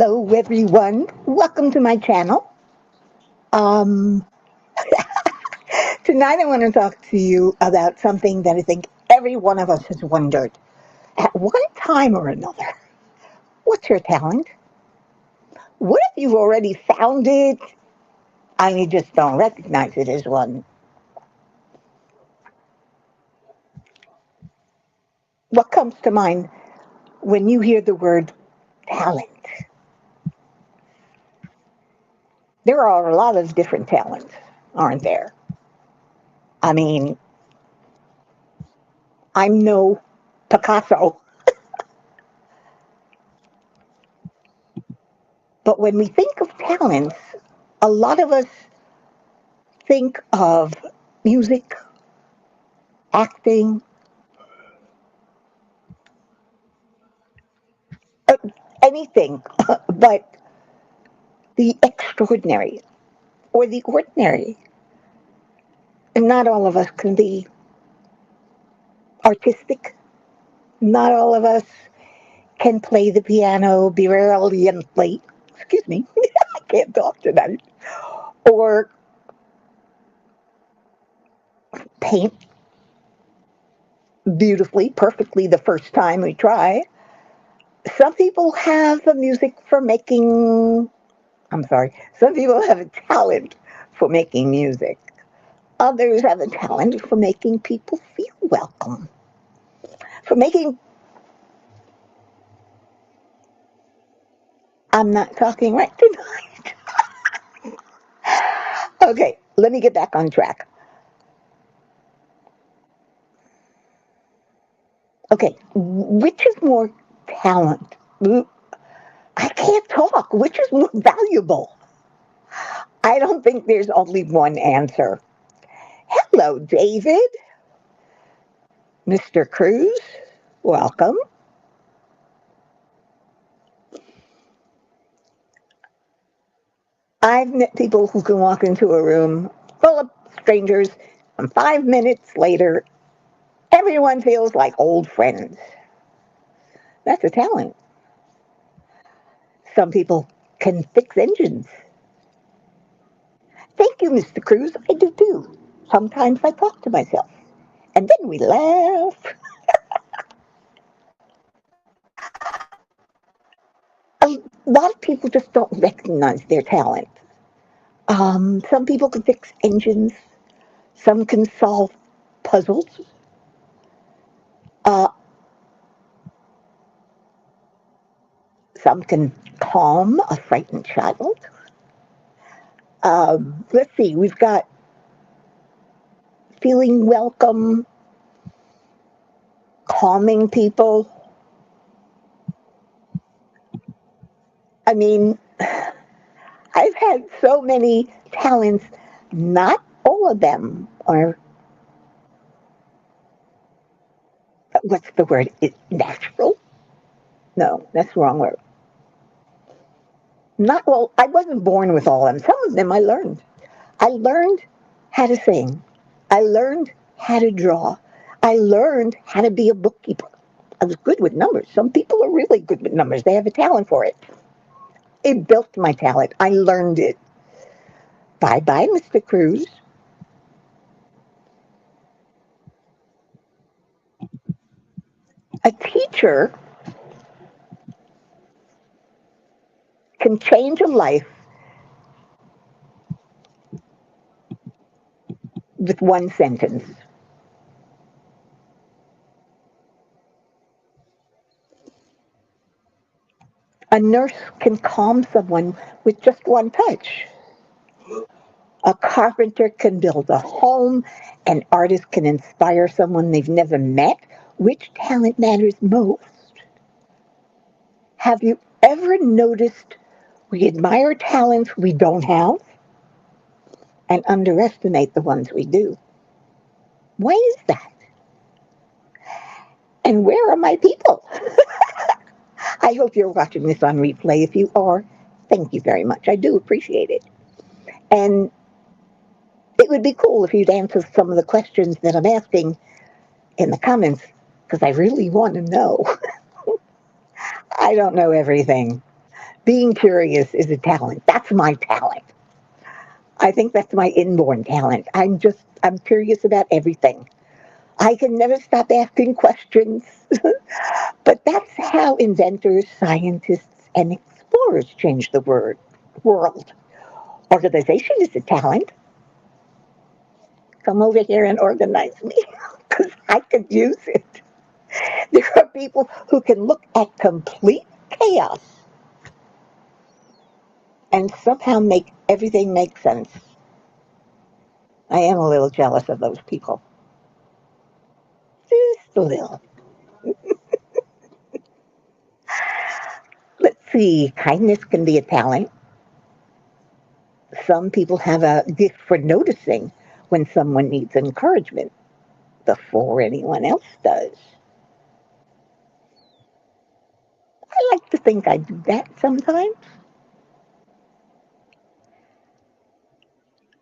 Hello, everyone. Welcome to my channel. Um, Tonight, I want to talk to you about something that I think every one of us has wondered at one time or another. What's your talent? What if you've already found it and you just don't recognize it as one? What comes to mind when you hear the word talent? There are a lot of different talents, aren't there? I mean, I'm no Picasso, but when we think of talents, a lot of us think of music, acting, uh, anything but the extraordinary or the ordinary. And not all of us can be artistic. Not all of us can play the piano brilliantly. Excuse me, I can't talk tonight. Or paint beautifully, perfectly the first time we try. Some people have a music for making, I'm sorry, some people have a talent for making music. Others have a talent for making people feel welcome, for making, I'm not talking right tonight. Okay, let me get back on track. Okay, which is more talent? I can't talk. Which is more valuable? I don't think there's only one answer. Hello, David. Mr. Cruz, welcome. I've met people who can walk into a room full of strangers, and 5 minutes later, everyone feels like old friends. That's a talent. Some people can fix engines. Thank you, Mr. Cruz. I do too. Sometimes I talk to myself, and then we laugh. A lot of people just don't recognize their talent. Some people can fix engines. Some can solve puzzles. Uh, some can calm a frightened child. Let's see, we've got feeling welcome, calming people. I mean, I've had so many talents, not all of them are, what's the word? Natural? No, that's the wrong word. Not well, I wasn't born with all of them. Some of them I learned. I learned how to sing. I learned how to draw. I learned how to be a bookkeeper. I was good with numbers. Some people are really good with numbers. They have a talent for it. It built my talent. I learned it. Bye bye, Mr. Cruz. A teacher can change a life with one sentence. A nurse can calm someone with just one touch. A carpenter can build a home. An artist can inspire someone they've never met. Which talent matters most? Have you ever noticed we admire talents we don't have and underestimate the ones we do? Why is that? And where are my people? I hope you're watching this on replay. If you are, thank you very much. I do appreciate it. And it would be cool if you'd answer some of the questions that I'm asking in the comments because I really want to know. I don't know everything. Being curious is a talent. That's my talent. I think that's my inborn talent. I'm curious about everything. I can never stop asking questions. But that's how inventors, scientists, and explorers change the world. Organization is a talent. Come over here and organize me because I could use it. There are people who can look at complete chaos and somehow make everything make sense. I am a little jealous of those people. Just a little. Let's see, kindness can be a talent. Some people have a gift for noticing when someone needs encouragement before anyone else does. I like to think I do that sometimes.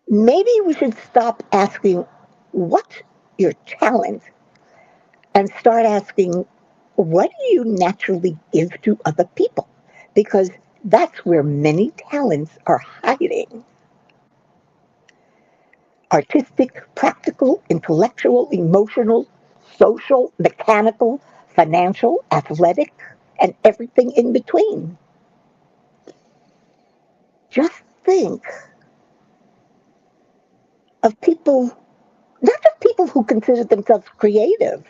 Maybe we should stop asking what's your talent and start asking what do you naturally give to other people? Because that's where many talents are hiding. Artistic, practical, intellectual, emotional, social, mechanical, financial, athletic, and everything in between. Just think of people, not just people who consider themselves creative.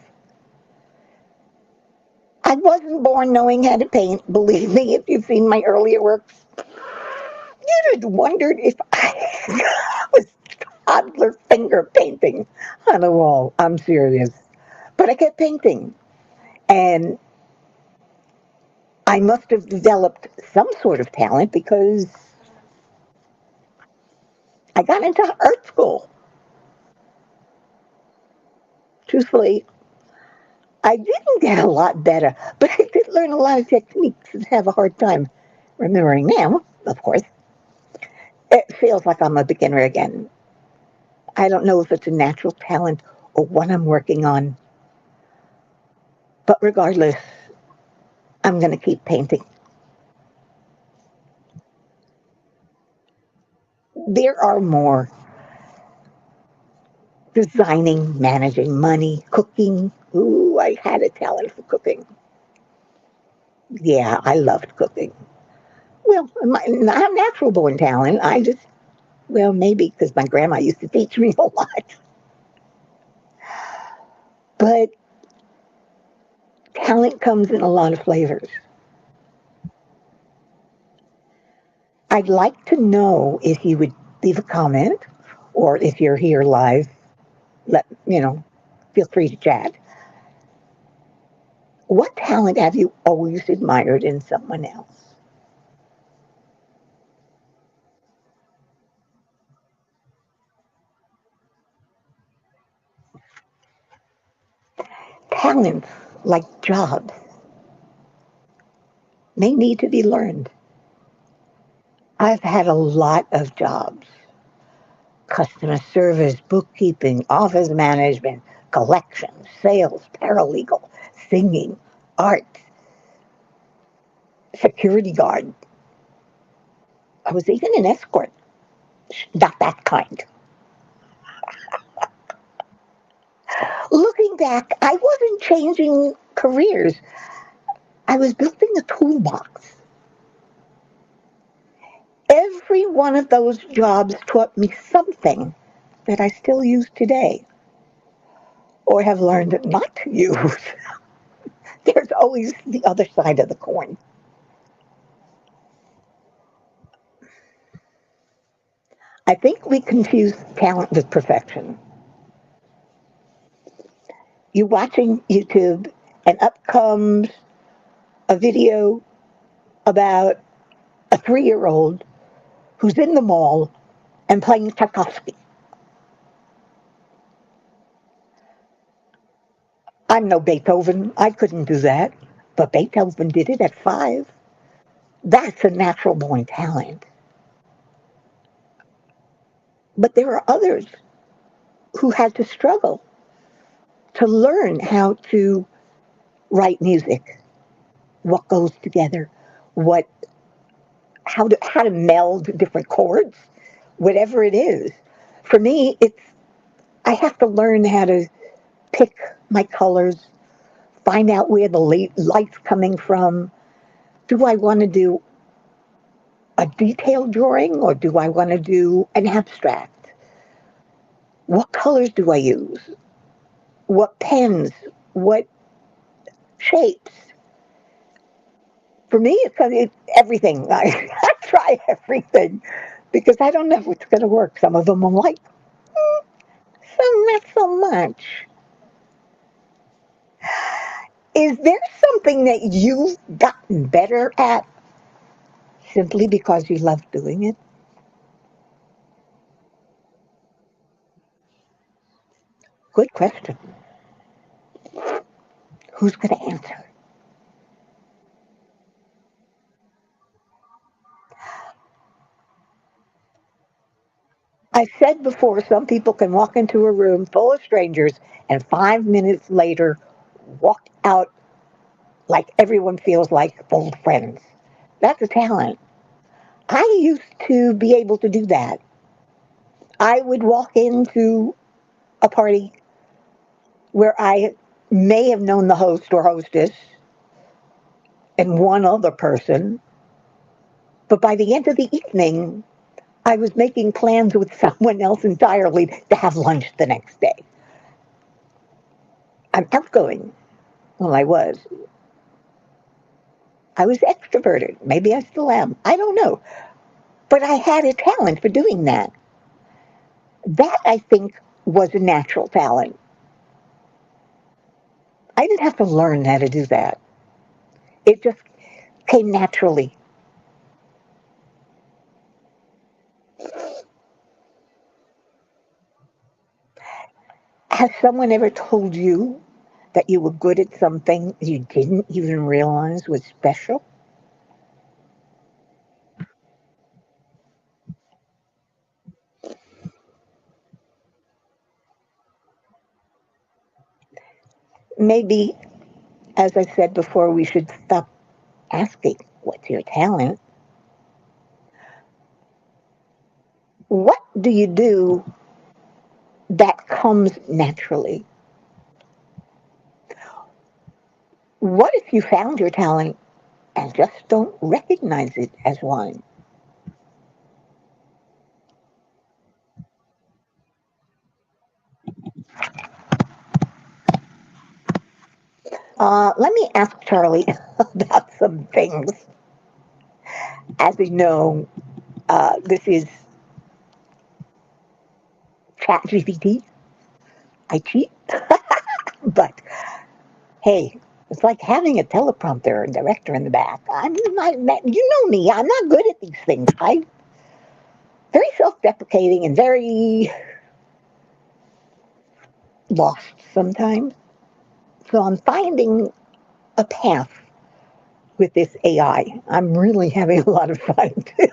I wasn't born knowing how to paint, believe me, if you've seen my earlier works. You'd have wondered if I was toddler finger painting on a wall. I'm serious. But I kept painting. And I must have developed some sort of talent because I got into art school. Truthfully, I didn't get a lot better, but I did learn a lot of techniques and have a hard time remembering now, of course. It feels like I'm a beginner again. I don't know if it's a natural talent or what I'm working on, but regardless, I'm going to keep painting. There are more: designing, managing money, cooking. Ooh, I had a talent for cooking. Yeah, I loved cooking. Well, not a natural born talent. Well, maybe because my grandma used to teach me a lot. But talent comes in a lot of flavors. I'd like to know if you would leave a comment or if you're here live, feel free to chat. What talent have you always admired in someone else? Talents, like jobs, they need to be learned. I've had a lot of jobs: customer service, bookkeeping, office management, collections, sales, paralegal, singing, art, security guard. I was even an escort. Not that kind. Looking back, I wasn't changing careers. I was building a toolbox. Every one of those jobs taught me something that I still use today or have learned not to use. There's always the other side of the coin. I think we confuse talent with perfection. You're watching YouTube, and up comes a video about a 3-year-old who's in the mall and playing Tchaikovsky. I'm no Beethoven. I couldn't do that. But Beethoven did it at 5. That's a natural born talent. But there are others who had to struggle to learn how to write music, what goes together, what how to meld different chords, whatever it is. For me, it's I have to learn how to pick my colors, find out where the light's coming from. Do I want to do a detailed drawing or do I want to do an abstract? What colors do I use? What pens? What shapes? For me, it's everything. I try everything because I don't know what's going to work. Some of them I'm like, some not so much. Is there something that you've gotten better at simply because you love doing it? Good question. Who's going to answer? I said before, some people can walk into a room full of strangers and 5 minutes later walk out like everyone feels like old friends. That's a talent. I used to be able to do that. I would walk into a party where I may have known the host or hostess and one other person, but by the end of the evening, I was making plans with someone else entirely to have lunch the next day. I'm outgoing. Well, I was. I was extroverted. Maybe I still am. I don't know. But I had a talent for doing that. That, I think, was a natural talent. I didn't have to learn how to do that. It just came naturally. Has someone ever told you that you were good at something you didn't even realize was special? Maybe, as I said before, we should stop asking, what's your talent? What do you do that comes naturally? What if you found your talent and just don't recognize it as one? Let me ask Charlie about some things. As you know, this is ChatGPT. I cheat, but hey, it's like having a teleprompter and director in the back. I'm not, you know me, I'm not good at these things. I'm very self-deprecating and very lost sometimes. So I'm finding a path with this AI. I'm really having a lot of fun too.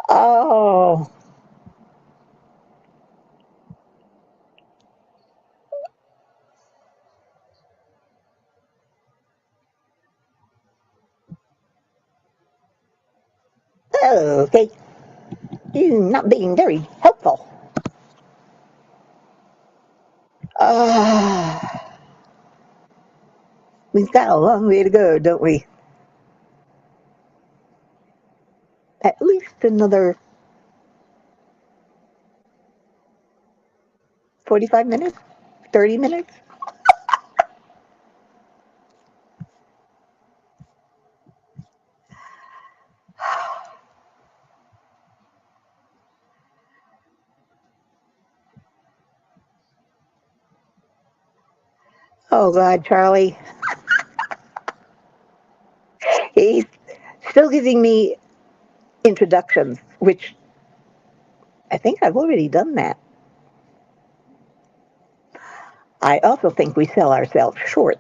Oh, okay. You're not being very helpful. Uh, we've got a long way to go, don't we? At least another 45 minutes, 30 minutes. Oh, God, Charlie. He's still giving me introductions, which I think I've already done that. I also think we sell ourselves short.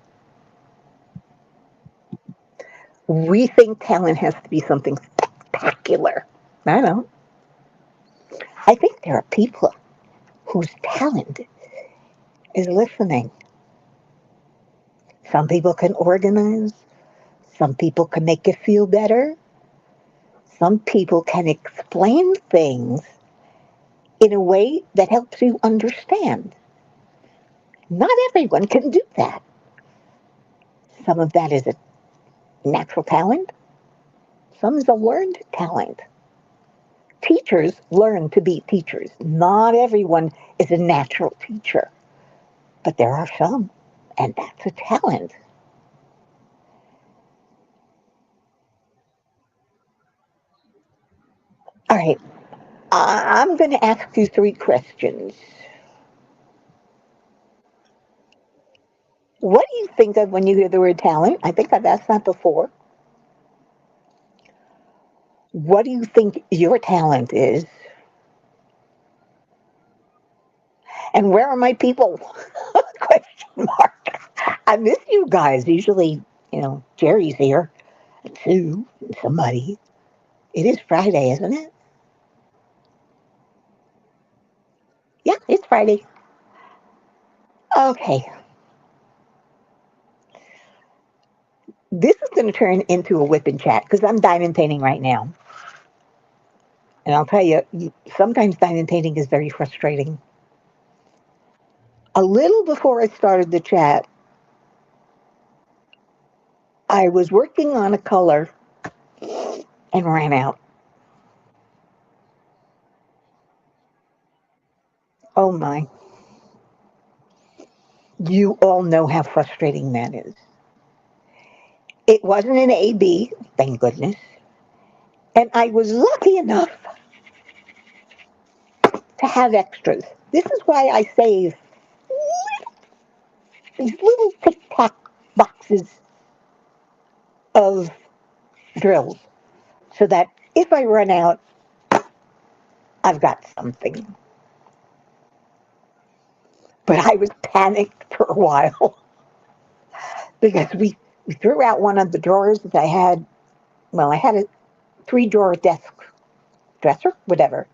We think talent has to be something spectacular. I don't. I think there are people whose talent is listening. Some people can organize, Some people can make you feel better. Some people can explain things in a way that helps you understand. Not everyone can do that. Some of that is a natural talent, some is a learned talent. Teachers learn to be teachers. Not everyone is a natural teacher, but there are some, and that's a talent. All right, I'm going to ask you three questions. What do you think of when you hear the word talent? I think I've asked that before. What do you think your talent is? And where are my people? Question mark. I miss you guys. Usually, Jerry's here, and Sue, and somebody. It is Friday, isn't it? Yeah, it's Friday. Okay, this is going to turn into a whip and chat because I'm diamond painting right now. And I'll tell you, sometimes diamond painting is very frustrating. A little before I started the chat, I was working on a color and ran out. Oh my. You all know how frustrating that is. It wasn't an AB, thank goodness. And I was lucky enough to have extras. This is why I save these little tic tac boxes of drills so that if I run out, I've got something. But I was panicked for a while because we threw out one of the drawers that I had. Well, I had a three drawer dresser, whatever,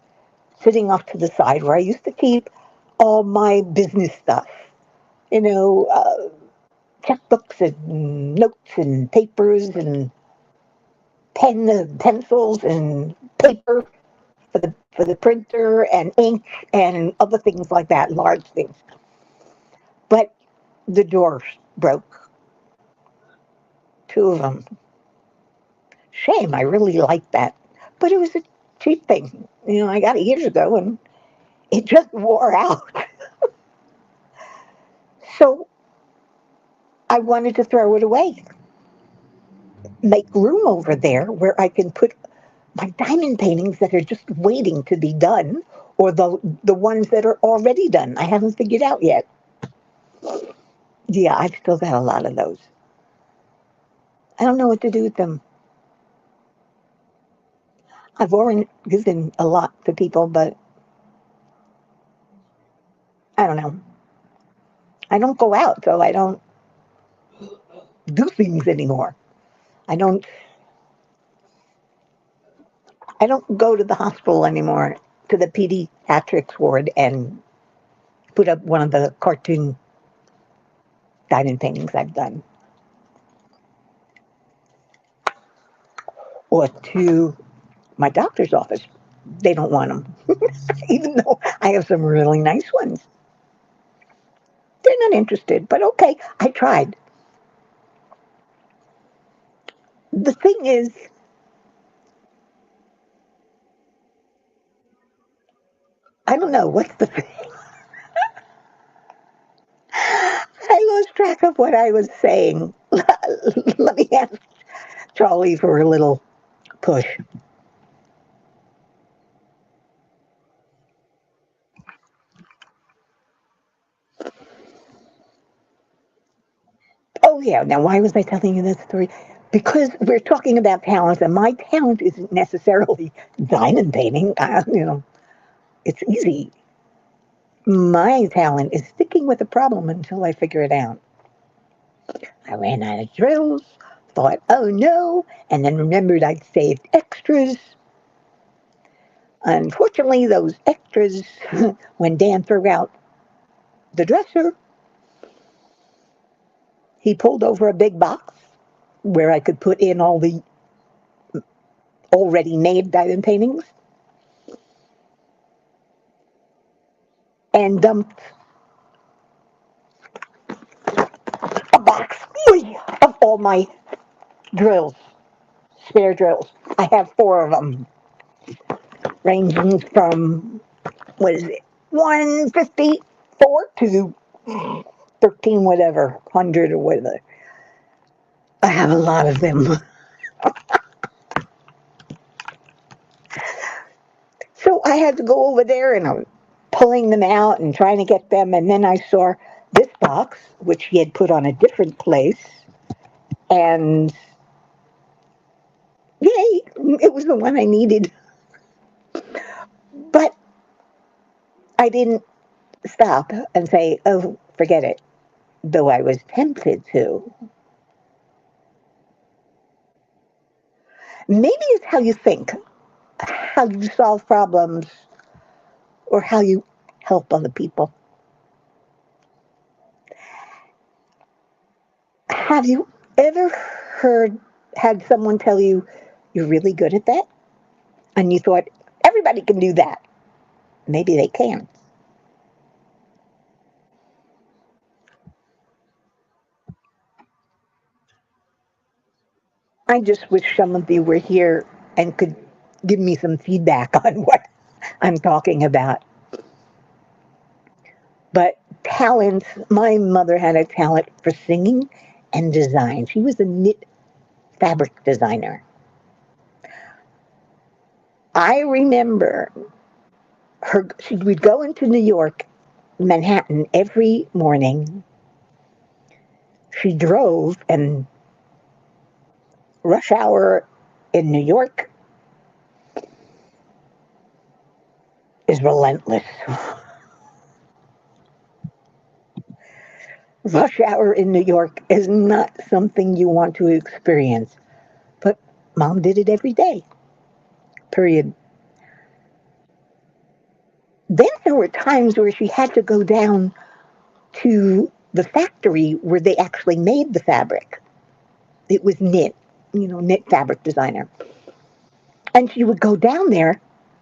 sitting off to the side where I used to keep all my business stuff. You know, checkbooks and notes and papers and pencils and paper for the printer and ink and other things like that, large things. But the doors broke, two of them. Shame, I really liked that. But it was a cheap thing. I got it years ago and it just wore out. So I wanted to throw it away, make room over there where I can put my diamond paintings that are just waiting to be done or the ones that are already done. I haven't figured out yet. Yeah, I've still got a lot of those. I don't know what to do with them. I've already given a lot to people, but I don't know. I don't go out, so I don't do things anymore. I don't I don't go to the hospital anymore, to the pediatrics ward and put up one of the cartoon diamond paintings I've done. Or to my doctor's office. They don't want them, even though I have some really nice ones. They're not interested, but okay, I tried. The thing is, I don't know what's the thing. I lost track of what I was saying. Let me ask Charlie for a little push. Oh, yeah. Now, why was I telling you this story? Because we're talking about talent, and my talent isn't necessarily diamond painting. It's easy. My talent is sticking with a problem until I figure it out. I ran out of drills, thought, oh no, and then remembered I'd saved extras. Unfortunately, those extras, when Dan threw out the dresser, he pulled over a big box where I could put in all the already made diamond paintings, and dumped a box of all my drills, spare drills. I have four of them, ranging from, what is it, 154 to 13 whatever, 100 or whatever. I have a lot of them. So I had to go over there and I was pulling them out and trying to get them. And then I saw this box, which he had put on a different place. And yay, it was the one I needed. But I didn't stop and say, oh, forget it, though I was tempted to. Maybe it's how you think, how you solve problems, or how you help other people. Have you ever had someone tell you, you're really good at that? And you thought, everybody can do that. Maybe they can. I just wish some of you were here and could give me some feedback on what I'm talking about. But talent, my mother had a talent for singing and design. She was a knit fabric designer. I remember she would go into New York, Manhattan, every morning. She drove, and rush hour in New York is relentless. Rush hour in New York is not something you want to experience. But Mom did it every day, period. Then there were times where she had to go down to the factory where they actually made the fabric. It was knit, knit fabric designer. And she would go down there,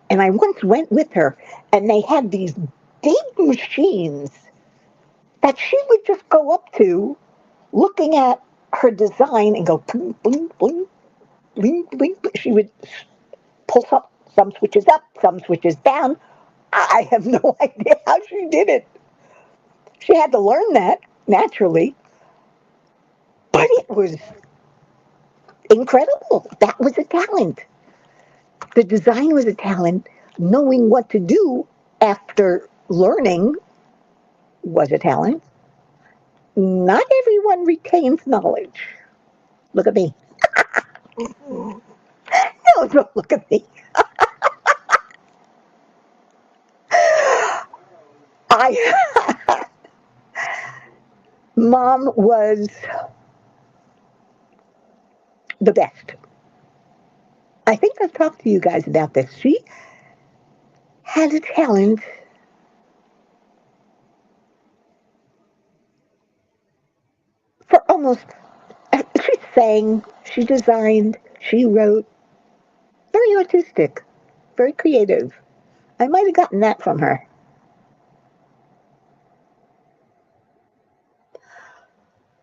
and I once went with her, and they had these big machines that she would just go up to, looking at her design and go, bling, bling, bling, bling, bling. She would pull some switches up, some switches down. I have no idea how she did it. She had to learn that, naturally, but it was incredible. That was a talent. The design was a talent. Knowing what to do after learning was a talent. Not everyone retains knowledge. Look at me. No, don't look at me. I Mom was the best. I think I've talked to you guys about this. She had a talent for almost, she sang, she designed, she wrote, very artistic, very creative. I might have gotten that from her.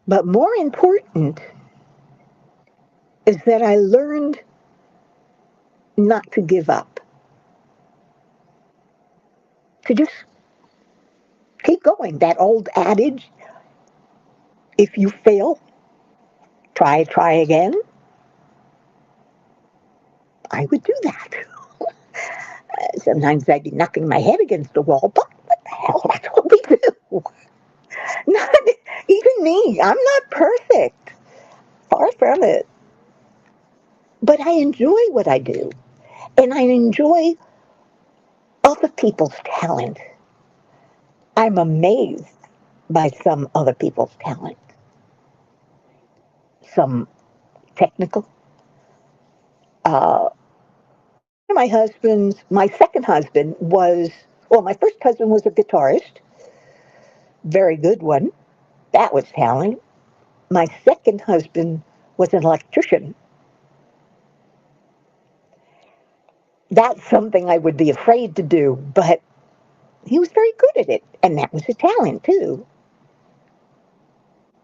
But more important is that I learned not to give up, to just keep going. That old adage, if you fail, try again. I would do that. Sometimes I'd be knocking my head against the wall, but what the hell, that's what we do. Not even me. I'm not perfect. Far from it. But I enjoy what I do. And I enjoy other people's talent. I'm amazed by some other people's talent. Some technical. Uh, my second husband was, well, my first husband was a guitarist, very good one. That was talent. My second husband was an electrician. That's something I would be afraid to do, but he was very good at it, and that was a talent too.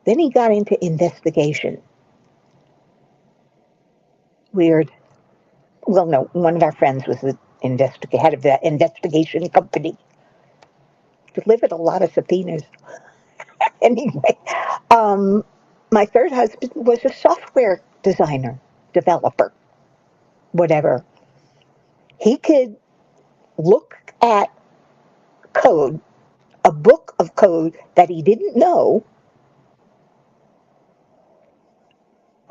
Then he got into investigation. Weird. Well, no, one of our friends was the head of the investigation company. Delivered a lot of subpoenas. Anyway, um, my third husband was a software designer, developer, whatever. He could look at code, a book of code that he didn't know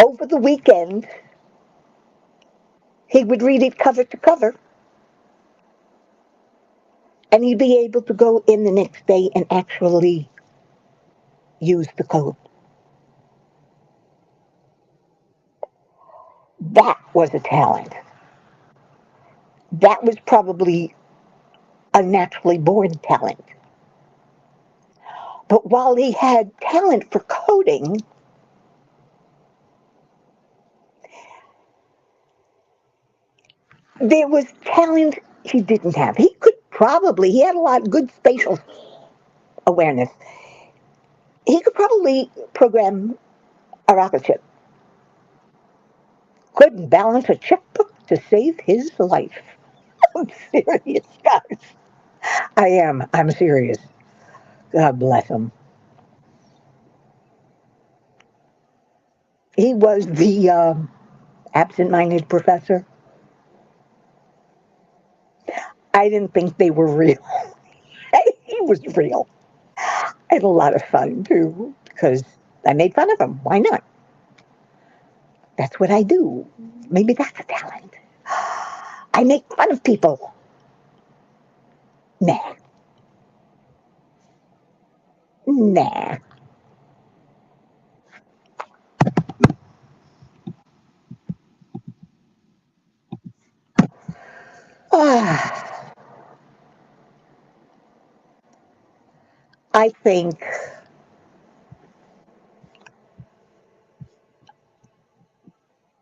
over the weekend. He would read it cover to cover, and he'd be able to go in the next day and actually use the code. That was a talent. That was probably a naturally born talent. But while he had talent for coding, there was talent he didn't have. He had a lot of good spatial awareness. He could probably program a rocket ship. Couldn't balance a checkbook to save his life. I'm serious, guys. I am. I'm serious. God bless him. He was the absent-minded professor. I didn't think they were real. He was real. I had a lot of fun too because I made fun of him. Why not? That's what I do. Maybe that's a talent. I make fun of people. Nah, nah. Ah, I think,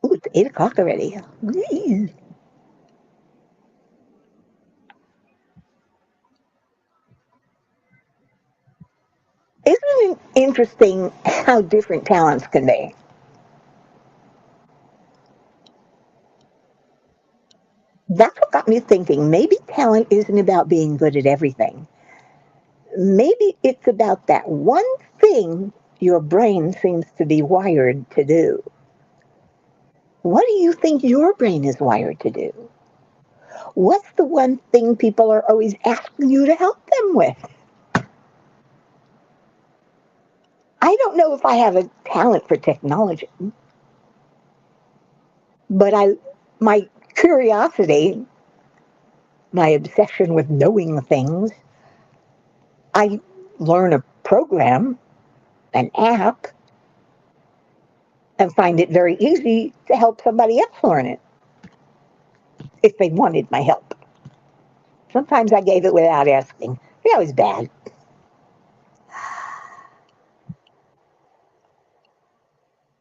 ooh, it's 8 o'clock already. Isn't it interesting how different talents can be? That's what got me thinking. Maybe talent isn't about being good at everything. Maybe it's about that one thing your brain seems to be wired to do. What do you think your brain is wired to do? What's the one thing people are always asking you to help them with? I don't know if I have a talent for technology, but my curiosity, my obsession with knowing things, I learn a program, an app, and find it very easy to help somebody else learn it if they wanted my help. Sometimes I gave it without asking. That was bad.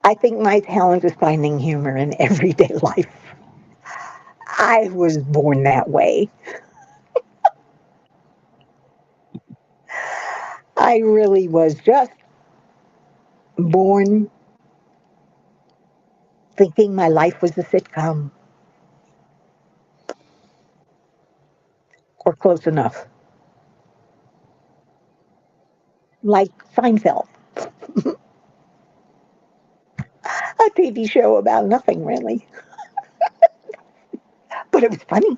I think my talent is finding humor in everyday life. I was born that way. I really was just born thinking my life was a sitcom, or close enough, like Seinfeld, a TV show about nothing really, but it was funny.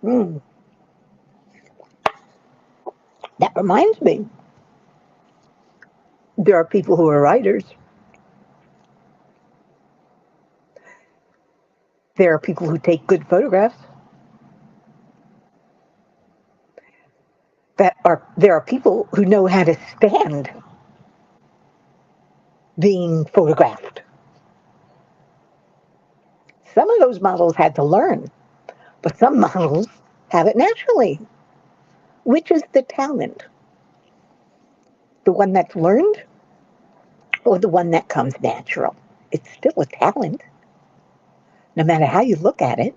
Mm. That reminds me, there are people who are writers. There are people who take good photographs. There are people who know how to stand being photographed. Some of those models had to learn, but some models have it naturally. Which is the talent? The one that's learned or the one that comes natural. It's still a talent, no matter how you look at it.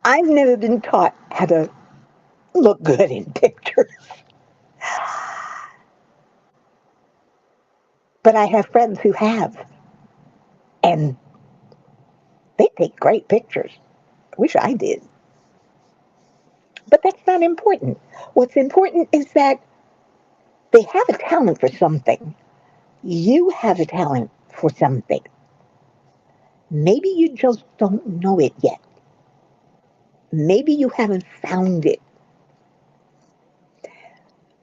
I've never been taught how to look good in pictures, but I have friends who have, and they take great pictures. I wish I did. But that's not important. What's important is that they have a talent for something. You have a talent for something. Maybe you just don't know it yet. Maybe you haven't found it.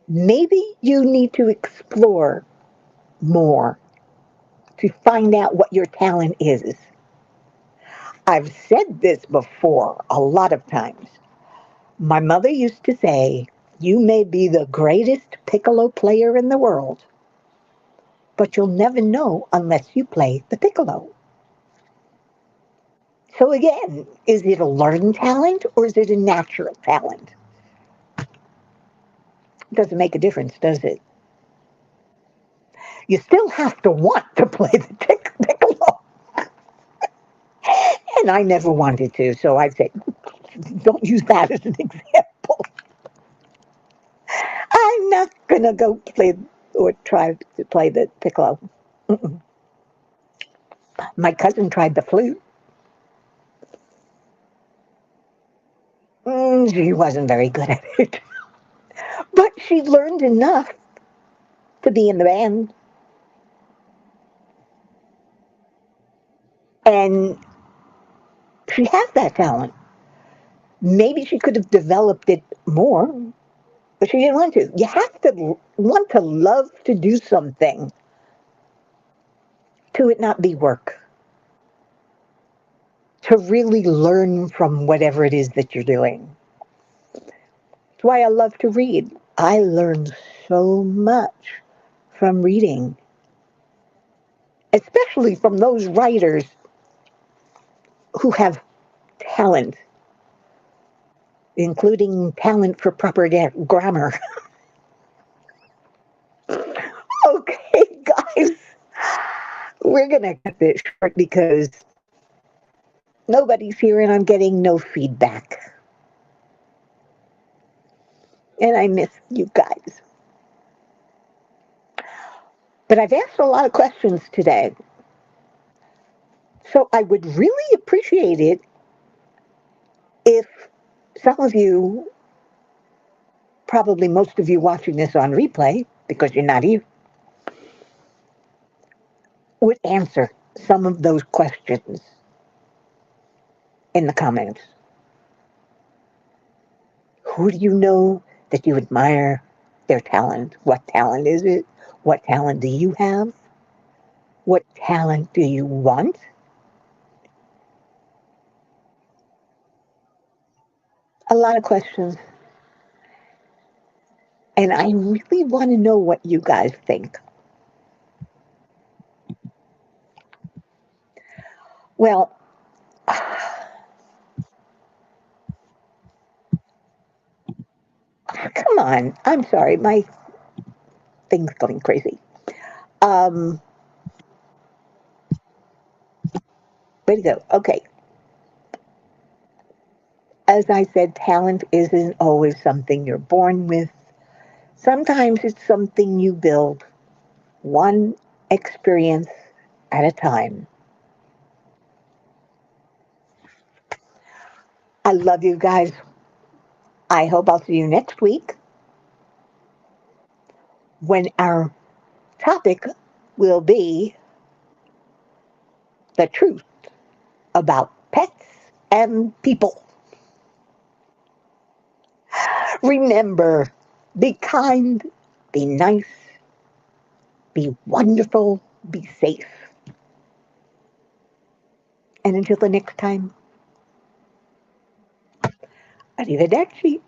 Maybe you need to explore more to find out what your talent is. I've said this before a lot of times. My mother used to say, "You may be the greatest piccolo player in the world, but you'll never know unless you play the piccolo." So again, is it a learned talent or is it a natural talent? Doesn't make a difference, does it? You still have to want to play the piccolo. And I never wanted to, so I said, don't use that as an example. I'm not going to go play or try to play the piccolo. Mm-mm. My cousin tried the flute. She wasn't very good at it. But she learned enough to be in the band. And she has that talent. Maybe she could have developed it more, but she didn't want to. You have to want to love to do something to it not be work, to really learn from whatever it is that you're doing. That's why I love to read. I learn so much from reading, especially from those writers who have talent, including talent for proper grammar. Okay, guys, we're going to cut this short because nobody's here and I'm getting no feedback. And I miss you guys. But I've asked a lot of questions today. So I would really appreciate it if some of you, probably most of you watching this on replay, because you're not here, would answer some of those questions in the comments. Who do you know that you admire their talent? What talent is it? What talent do you have? What talent do you want? A lot of questions. And I really want to know what you guys think. Well, come on. I'm sorry. My thing's going crazy. Um, Way to go. Okay. As I said, talent isn't always something you're born with. Sometimes it's something you build one experience at a time. I love you guys. I hope I'll see you next week when our topic will be the truth about pets and people. Remember, be kind, be nice, be wonderful, be safe. And until the next time, arrivederci.